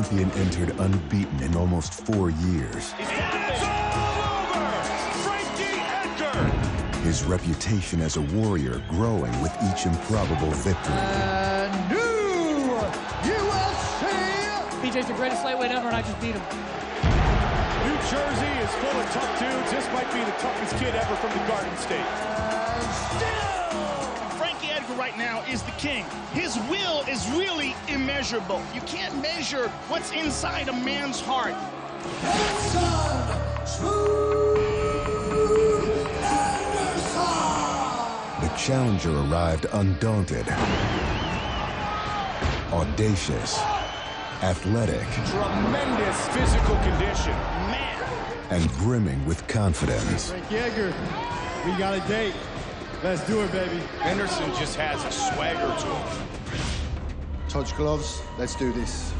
champion entered unbeaten in almost 4 years. It's all over! Frankie Edgar! His reputation as a warrior growing with each improbable victory. New UFC! BJ's the greatest lightweight ever, and I just beat him. New Jersey is full of tough dudes. This might be the toughest kid ever from the Garden State. Frankie Edgar right now is the king. His will is really immeasurable. You can't measure what's inside a man's heart. The challenger arrived undaunted, audacious, athletic, Tremendous physical condition. Man. and brimming with confidence. Frankie Edgar, we got a date. Let's do it, baby. Henderson just has a swagger to him. Touch gloves, let's do this.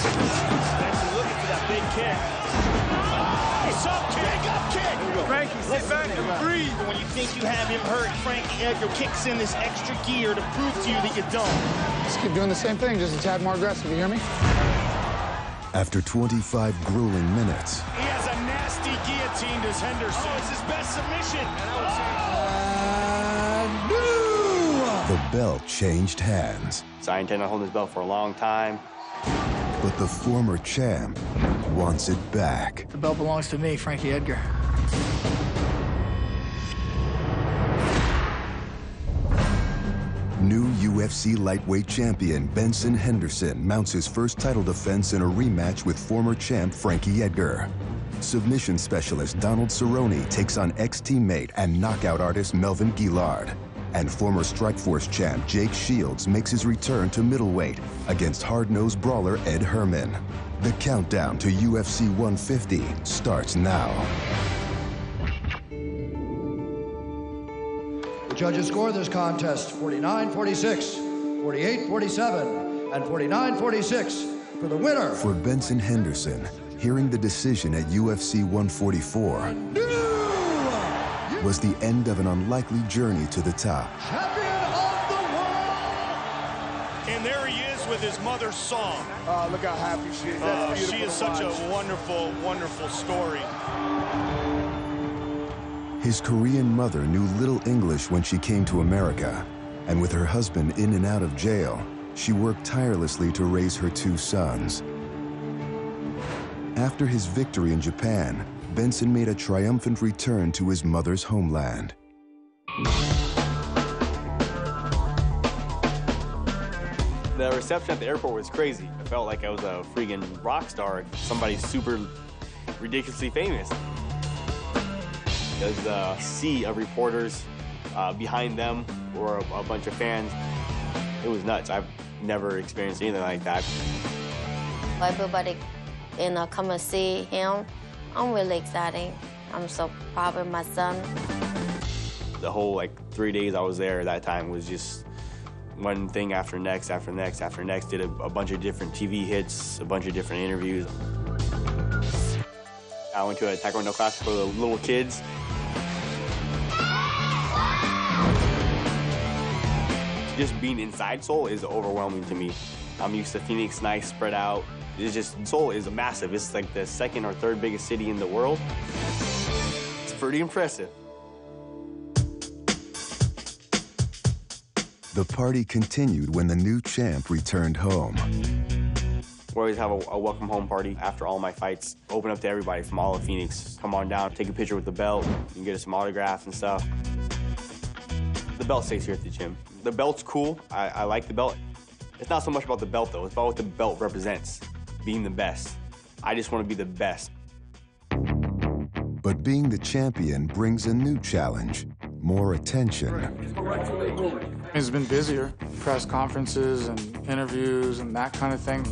Benson looking for that big kick. Sub kick. Big up kick. Frankie, sit back and breathe. When you think you have him hurt, Frankie Edgar kicks in this extra gear to prove to you that you don't. Just keep doing the same thing, just a tad more aggressive, you hear me? After 25 grueling minutes, He has a nasty guillotine to Henderson. Oh, it's his best submission. the belt changed hands. So I intend on holding this belt for a long time. But the former champ wants it back. The belt belongs to me, Frankie Edgar. New UFC lightweight champion Benson Henderson mounts his first title defense in a rematch with former champ Frankie Edgar. Submission specialist Donald Cerrone takes on ex-teammate and knockout artist Melvin Guillard. And former Strikeforce champ Jake Shields makes his return to middleweight against hard-nosed brawler Ed Herman. The countdown to UFC 150 starts now. The judges score this contest 49-46, 48-47, and 49-46 for the winner. For Benson Henderson, hearing the decision at UFC 144 was the end of an unlikely journey to the top. Champion of the world! And there he is with his mother's song. Look how happy she is. That's She beautiful is to such a watch. wonderful, wonderful story. His Korean mother knew little English when she came to America, and with her husband in and out of jail, she worked tirelessly to raise her 2 sons. After his victory in Japan, Benson made a triumphant return to his mother's homeland. The reception at the airport was crazy. I felt like I was a freaking rock star, somebody super ridiculously famous. There's a sea of reporters. Behind them were a bunch of fans. It was nuts. I've never experienced anything like that. Everybody, come and see him. I'm really excited. I'm so proud of my son. The whole 3 days I was there that time was just one thing after next. Did a bunch of different TV hits, a bunch of different interviews. I went to a taekwondo class for the little kids. Just being inside Seoul is overwhelming to me. I'm used to Phoenix, nice, spread out. It's just, Seoul is massive. It's like the 2nd or 3rd biggest city in the world. It's pretty impressive. The party continued when the new champ returned home. We always have a welcome home party after all my fights. Open up to everybody from all of Phoenix. Come on down, take a picture with the belt. You can get us some autographs and stuff. The belt stays here at the gym. The belt's cool. I like the belt. It's not so much about the belt, though. It's about what the belt represents, being the best. I just want to be the best. But being the champion brings a new challenge, more attention. It's been busier. Press conferences and interviews and that kind of thing.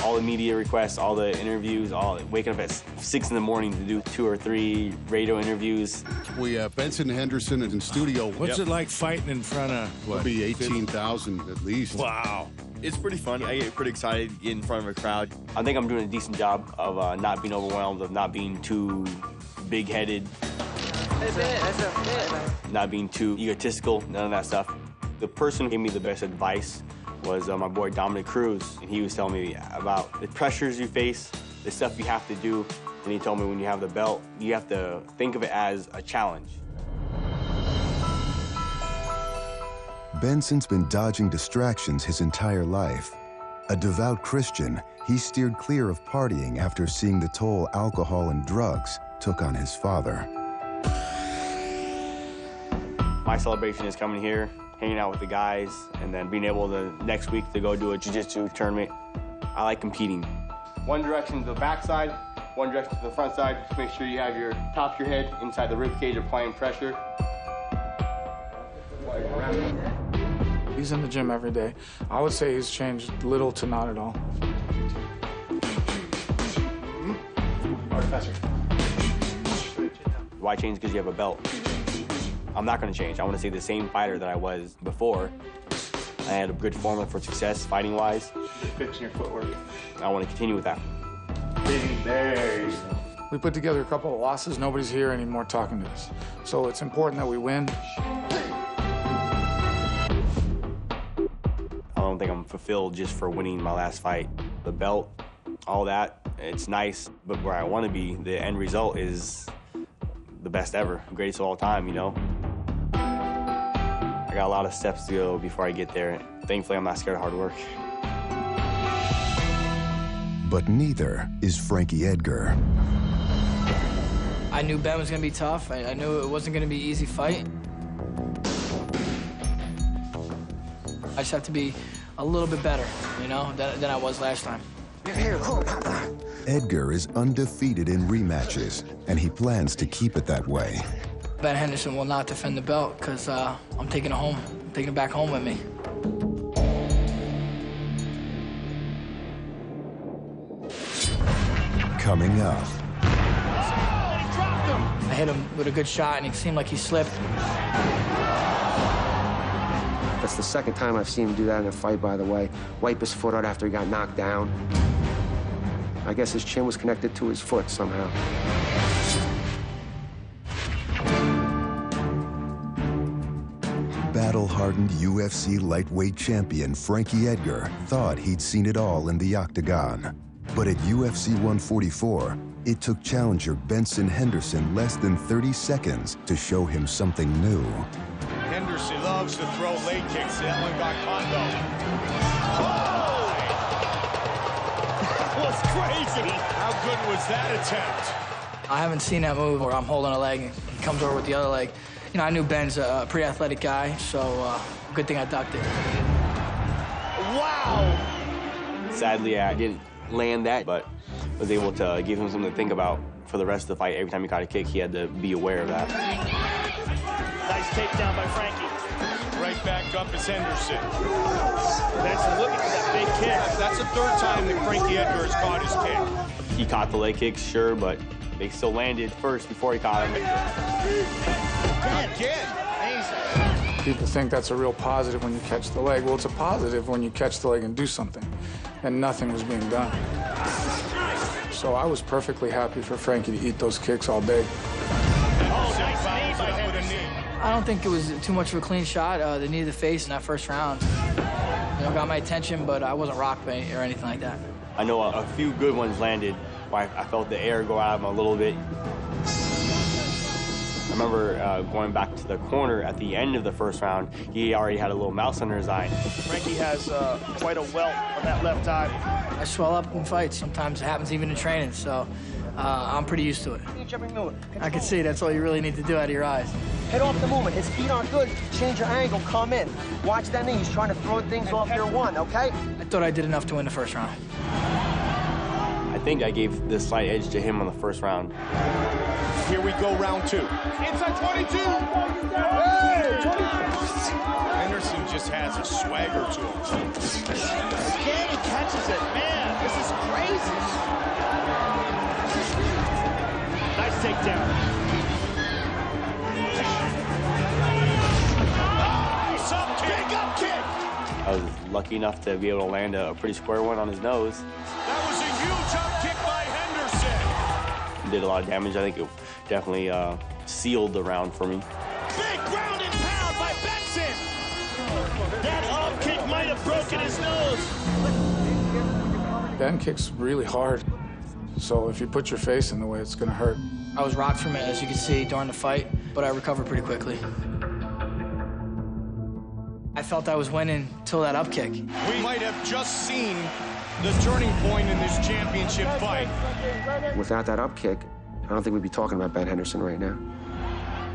All the media requests, all the interviews, waking up at 6 in the morning to do 2 or 3 radio interviews. We have Benson Henderson in studio. What's it like fighting in front of, It'll be 18,000 at least. Wow. It's pretty fun. I get pretty excited getting in front of a crowd. I think I'm doing a decent job of not being overwhelmed, of not being too big-headed. Not being too egotistical, none of that stuff. The person who gave me the best advice was my boy Dominic Cruz, and he was telling me about the pressures you face, the stuff you have to do, and he told me when you have the belt, you have to think of it as a challenge. Benson's been dodging distractions his entire life. A devout Christian, he steered clear of partying after seeing the toll alcohol and drugs took on his father. My celebration is coming here, hanging out with the guys, and then being able to next week to go do a jiu-jitsu tournament. I like competing. One direction to the back side, one direction to the front side. Just make sure you have your top of your head inside the rib cage, applying pressure. He's in the gym every day. I would say he's changed little to not at all. Why change? Because you have a belt. I'm not going to change. I want to see the same fighter that I was before. I had a good formula for success, fighting-wise. Fixing your footwork. I want to continue with that. There. We put together a couple of losses. Nobody's here anymore talking to us. So it's important that we win. I don't think I'm fulfilled just for winning my last fight. The belt, all that, it's nice, but where I want to be, the end result is the best ever, greatest of all time, you know? I got a lot of steps to go before I get there. Thankfully, I'm not scared of hard work. But neither is Frankie Edgar. I knew Ben was going to be tough. I knew it wasn't going to be an easy fight. I just have to be a little bit better, you know, than I was last time. Edgar is undefeated in rematches, and he plans to keep it that way. Ben Henderson will not defend the belt because I'm taking it home. I'm taking it back home with me. Coming up. I hit him with a good shot, and it seemed like he slipped. That's the second time I've seen him do that in a fight, by the way. Wipe his foot out after he got knocked down. I guess his chin was connected to his foot somehow. Battle-hardened UFC lightweight champion Frankie Edgar thought he'd seen it all in the octagon. But at UFC 144, it took challenger Benson Henderson less than 30 seconds to show him something new. Henderson loves to throw leg kicks. That one got caught, though. Oh! That was crazy. How good was that attempt? I haven't seen that move where I'm holding a leg and he comes over with the other leg. You know, I knew Ben's a pretty athletic guy, so good thing I ducked it. Wow! Sadly, I didn't land that, but was able to give him something to think about for the rest of the fight. Every time he caught a kick, he had to be aware of that. Nice takedown by Frankie. Right back up is Henderson. Benson looking for that big kick. That's the third time that Frankie Edgar has caught his kick. He caught the leg kicks, sure, but they still landed first before he caught him. Again. People think that's a real positive when you catch the leg. Well, it's a positive when you catch the leg and do something, and nothing was being done. So I was perfectly happy for Frankie to eat those kicks all day. Oh, nice knee by Henderson. I don't think it was too much of a clean shot. The knee to the face in that first round, you know, got my attention, but I wasn't rocked or anything like that. I know a few good ones landed. I felt the air go out of him a little bit. I remember going back to the corner at the end of the first round. He already had a little mouse under his eye. Frankie has quite a welt on that left eye. I swell up in fights. Sometimes it happens even in training, so I'm pretty used to it. I can see that's all you really need to do out of your eyes. Head off the movement. His feet aren't good. Change your angle. Come in. Watch that knee. He's trying to throw things off your one, okay? I thought I did enough to win the first round. I think I gave the slight edge to him on the first round. Here we go, round two. Inside 22. Hey, 22. Henderson just has a swagger to him. Again, he catches it. Man, this is crazy. Nice takedown. Oh, big up kick. I was lucky enough to be able to land a pretty square one on his nose. That was a huge up kick by Henderson. Did a lot of damage. I think it definitely sealed the round for me. Big ground and pound by Benson. That up kick might have broken his nose. Ben kicks really hard, so if you put your face in the way, it's going to hurt. I was rocked from it, as you can see, during the fight, but I recovered pretty quickly. I felt I was winning till that up kick. We might have just seen the turning point in this championship fight. Without that up kick, I don't think we'd be talking about Ben Henderson right now.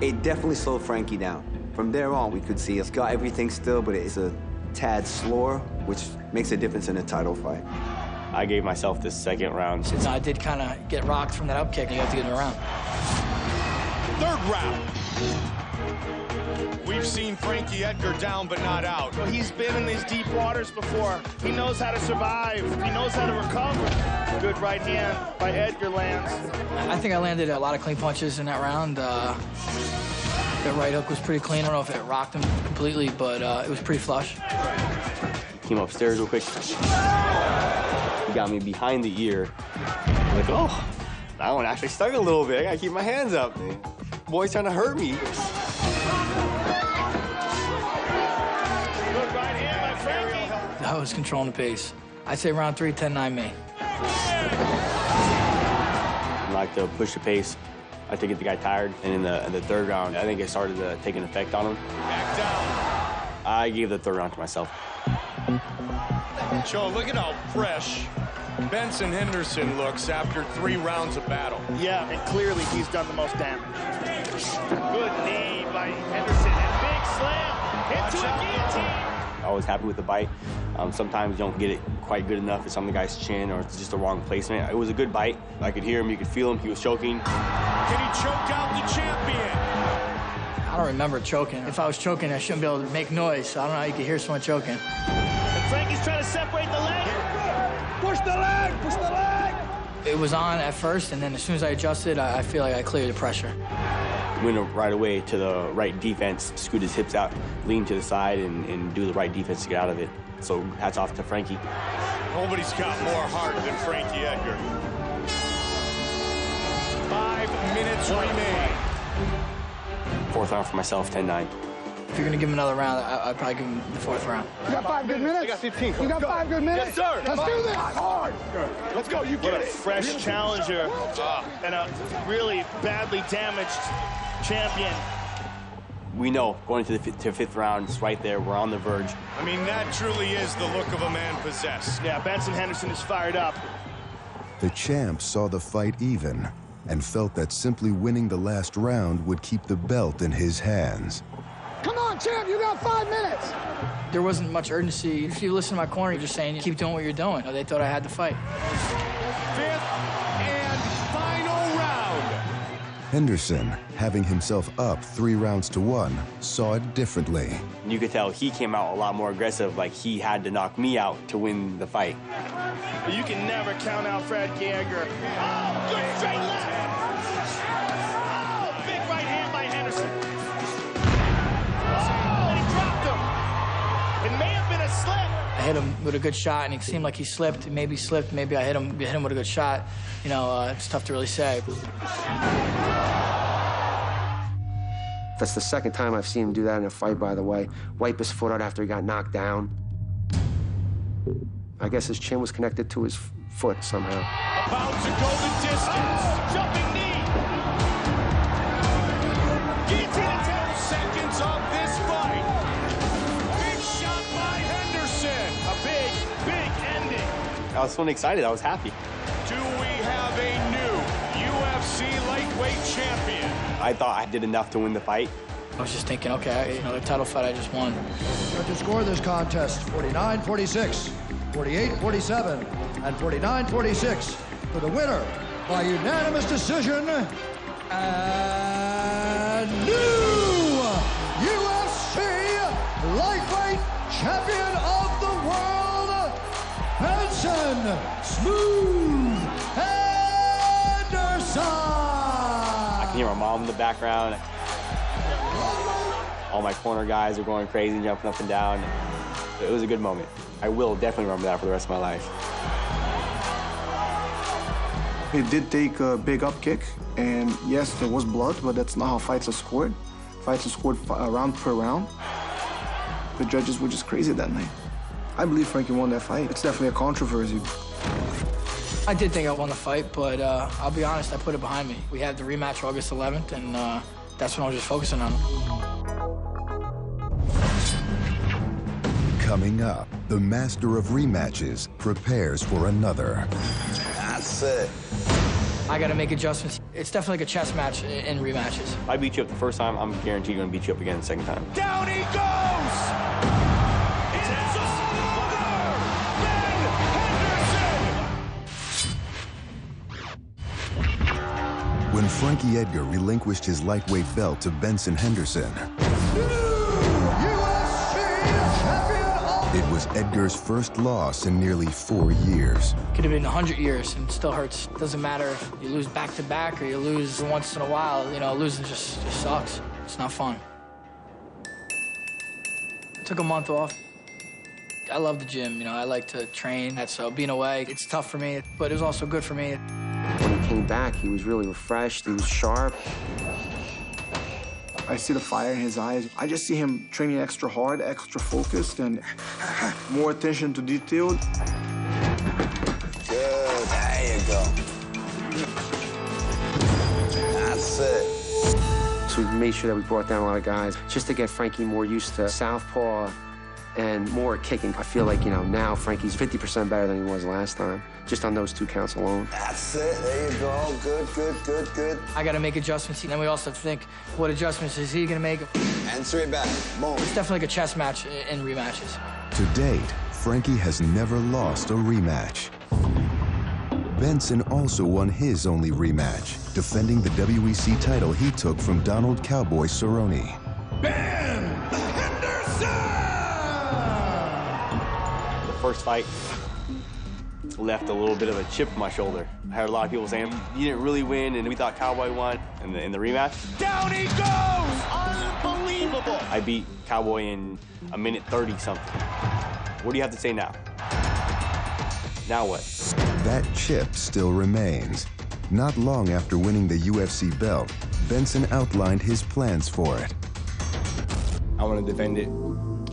It definitely slowed Frankie down. From there on, we could see he's got everything still, but it's a tad slower, which makes a difference in a title fight. I gave myself this second round. Since I did kind of get rocked from that up kick, you have to get it around. Third round. We've seen Frankie Edgar down but not out. Well, he's been in these deep waters before. He knows how to survive. He knows how to recover. Good right hand by Edgar lands. I think I landed a lot of clean punches in that round. That right hook was pretty clean. I don't know if it rocked him completely, but it was pretty flush. Came upstairs real quick. He got me behind the ear. I'm like, oh, that one actually stuck a little bit. I gotta keep my hands up. Boy's trying to hurt me. I was controlling the pace. I'd say round 3, 10-9 me. I like to push the pace. I like to get the guy tired. And in the third round, I think it started to take an effect on him. Back down. I gave the third round to myself. Joe, look at how fresh Benson Henderson looks after 3 rounds of battle. Yeah, and clearly he's done the most damage. Good knee by Henderson, and big slam into a guillotine. I was happy with the bite. Sometimes you don't get it quite good enough. It's on the guy's chin or it's just the wrong placement. It was a good bite. I could hear him, you could feel him, he was choking. Can he choke out the champion? I don't remember choking. If I was choking, I shouldn't be able to make noise. So I don't know how you could hear someone choking. And Frankie's trying to separate the leg. Push the leg, push the leg. It was on at first, and then as soon as I adjusted, I feel like I cleared the pressure. Went right away to the right defense, scoot his hips out, lean to the side, and do the right defense to get out of it. So hats off to Frankie. Nobody's got more heart than Frankie Edgar. 5 minutes remain. Fourth round for myself, 10-9. If you're gonna give him another round, I'd probably give him the 4th round. You got 5 good minutes? I got 15. You got 5 good minutes? Yes, sir. Let's do this. Hard. Let's go. You get What a it. fresh challenger and a really badly damaged champion. We know going to the 5th round, it's right there. We're on the verge. I mean, that truly is the look of a man possessed. Yeah, Benson Henderson is fired up. The champ saw the fight even and felt that simply winning the last round would keep the belt in his hands. Come on, champ, you got 5 minutes. There wasn't much urgency. If you listen to my corner, you're just saying, keep doing what you're doing. They thought I had to fight. 5th and final round. Henderson, having himself up 3 rounds to 1, saw it differently. You could tell he came out a lot more aggressive, like he had to knock me out to win the fight. You can never count out Frankie Edgar. Oh, good straight left. Oh, big right hand by Henderson. Oh, and he dropped him. It may have been a slip. I hit him with a good shot, and it seemed like he slipped. Maybe slipped. Maybe I hit him with a good shot. You know, it's tough to really say. That's the second time I've seen him do that in a fight, by the way. Wipe his foot out after he got knocked down. I guess his chin was connected to his foot somehow. About to go the distance. Jumping knee. Guillotine at 10 seconds of this fight. Big shot by Henderson. A big, big ending. I was so excited. I was happy. Do we have a new UFC lightweight champion? I thought I did enough to win the fight. I was just thinking, okay, another title fight I just won. To score this contest, 49-46, 48-47, and 49-46 for the winner by unanimous decision and new UFC lightweight champion of the world, Benson "Smooth" Henderson. I can hear my mom in the background. All my corner guys are going crazy, jumping up and down. It was a good moment. I will definitely remember that for the rest of my life. It did take a big up kick, and yes, there was blood, but that's not how fights are scored. Fights are scored round per round. The judges were just crazy that night. I believe Frankie won that fight. It's definitely a controversy. I did think I won the fight, but I'll be honest, I put it behind me. We had the rematch August 11th, and that's when I was just focusing on it. Coming up, the master of rematches prepares for another. That's it. I got to make adjustments. It's definitely like a chess match in rematches. If I beat you up the first time, I'm guaranteed going to beat you up again the second time. Down he goes! It's over! Ben Henderson! When Frankie Edgar relinquished his lightweight belt to Benson Henderson, it was Edgar's first loss in nearly 4 years. Could have been 100 years and it still hurts. Doesn't matter if you lose back-to-back or you lose once in a while. You know, losing just sucks. It's not fun. I took a month off. I love the gym, you know, I like to train. So being away, it's tough for me, but it was also good for me. When he came back, he was really refreshed, he was sharp. I see the fire in his eyes. I just see him training extra hard, extra focused, and more attention to detail. Good, there you go. That's it. So we made sure that we brought down a lot of guys just to get Frankie more used to southpaw and more kicking. I feel like, you know, now Frankie's 50% better than he was last time, just on those 2 counts alone. That's it, there you go. Good, good, good, good. I got to make adjustments, and then we also have to think, what adjustments is he going to make? Answer it back. Boom. It's definitely like a chess match in rematches. To date, Frankie has never lost a rematch. Benson also won his only rematch, defending the WEC title he took from Donald Cowboy Cerrone. Ben Henderson! The first fight left a little bit of a chip on my shoulder. I heard a lot of people saying, you didn't really win, and we thought Cowboy won in the rematch. Down he goes! Unbelievable! I beat Cowboy in a minute 30-something. What do you have to say now? Now what? That chip still remains. Not long after winning the UFC belt, Benson outlined his plans for it. I want to defend it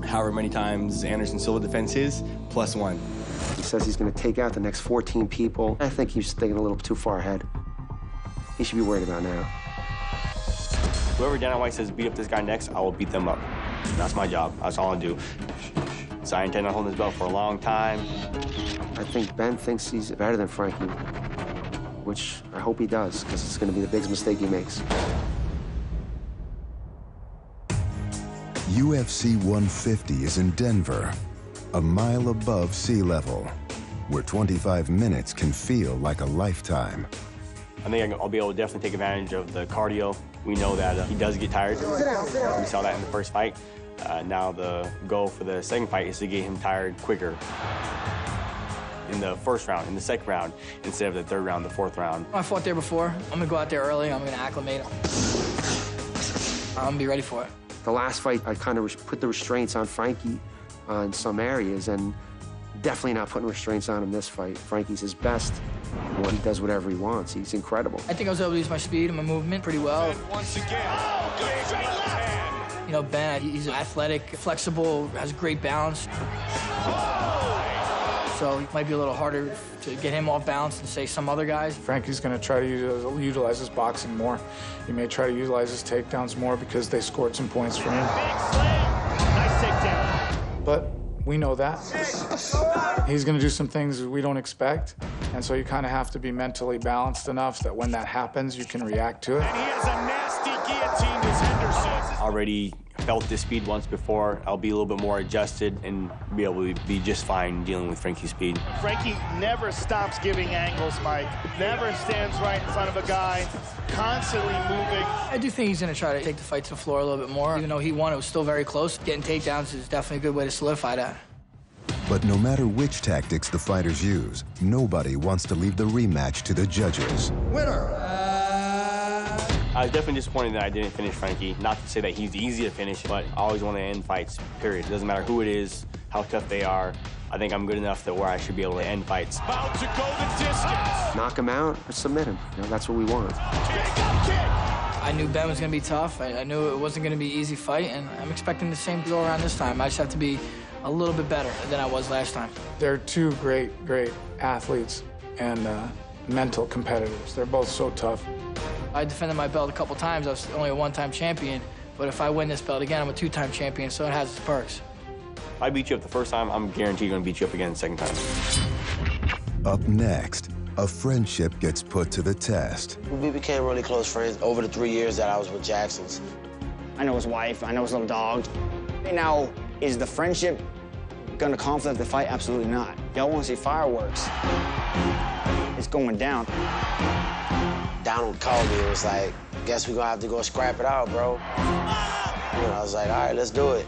however many times Anderson Silva defends his, +1. He says he's going to take out the next 14 people. I think he's thinking a little too far ahead. He should be worried about now. Whoever Dana White says beat up this guy next, I will beat them up. That's my job. That's all I do. So I intend on holding this belt for a long time. I think Ben thinks he's better than Frankie, which I hope he does, because it's going to be the biggest mistake he makes. UFC 150 is in Denver, a mile above sea level, where 25 minutes can feel like a lifetime. I think I'll be able to definitely take advantage of the cardio. We know that he does get tired. Sit down, sit down. We saw that in the first fight. Now the goal for the second fight is to get him tired quicker. In the first round, in the second round, instead of the third round, the fourth round. I fought there before. I'm gonna go out there early. I'm gonna acclimate. I'm gonna be ready for it. The last fight, I kind of put the restraints on Frankie in some areas, and definitely not putting restraints on him this fight. Frankie's his best. Well, he does whatever he wants. He's incredible. I think I was able to use my speed and my movement pretty well. Once again. Oh, good straight left. You know, Ben, he's athletic, flexible, has great balance. So it might be a little harder to get him off balance than, say, some other guys. Frankie's going to try to utilize his boxing more. He may try to utilize his takedowns more because they scored some points for him. Big slam. Nice takedown. But we know that. He's going to do some things we don't expect, and so you kind of have to be mentally balanced enough that when that happens, you can react to it. And he has a nasty guillotine to Henderson. Already felt this speed once before. I'll be a little bit more adjusted and be able to be just fine dealing with Frankie's speed. Frankie never stops giving angles, Mike. Never stands right in front of a guy. Constantly moving. I do think he's going to try to take the fight to the floor a little bit more. Even though he won, it was still very close. Getting takedowns is definitely a good way to solidify that. But no matter which tactics the fighters use, nobody wants to leave the rematch to the judges. Winner. I was definitely disappointed that I didn't finish Frankie. Not to say that he's easy to finish, but I always want to end fights, period. It doesn't matter who it is, how tough they are. I think I'm good enough that where I should be able to end fights. About to go the distance. Knock him out or submit him. You know, that's what we want. Kick up kick. I knew Ben was going to be tough. I knew it wasn't going to be an easy fight, and I'm expecting the same to go around this time. I just have to be a little bit better than I was last time. They're two great, great athletes, and mental competitors. They're both so tough. I defended my belt a couple times. I was only a one-time champion, but if I win this belt again, I'm a two-time champion, so it has its perks. If I beat you up the first time, I'm guaranteed going to beat you up again the second time. Up next, a friendship gets put to the test. We became really close friends over the 3 years that I was with Jackson's. I know his wife, I know his little dog. Now, is the friendship gonna conflict the fight? Absolutely not. Y'all wanna see fireworks. It's going down. Donald called me and was like, guess we're gonna have to go scrap it out, bro. I was like, all right, let's do it.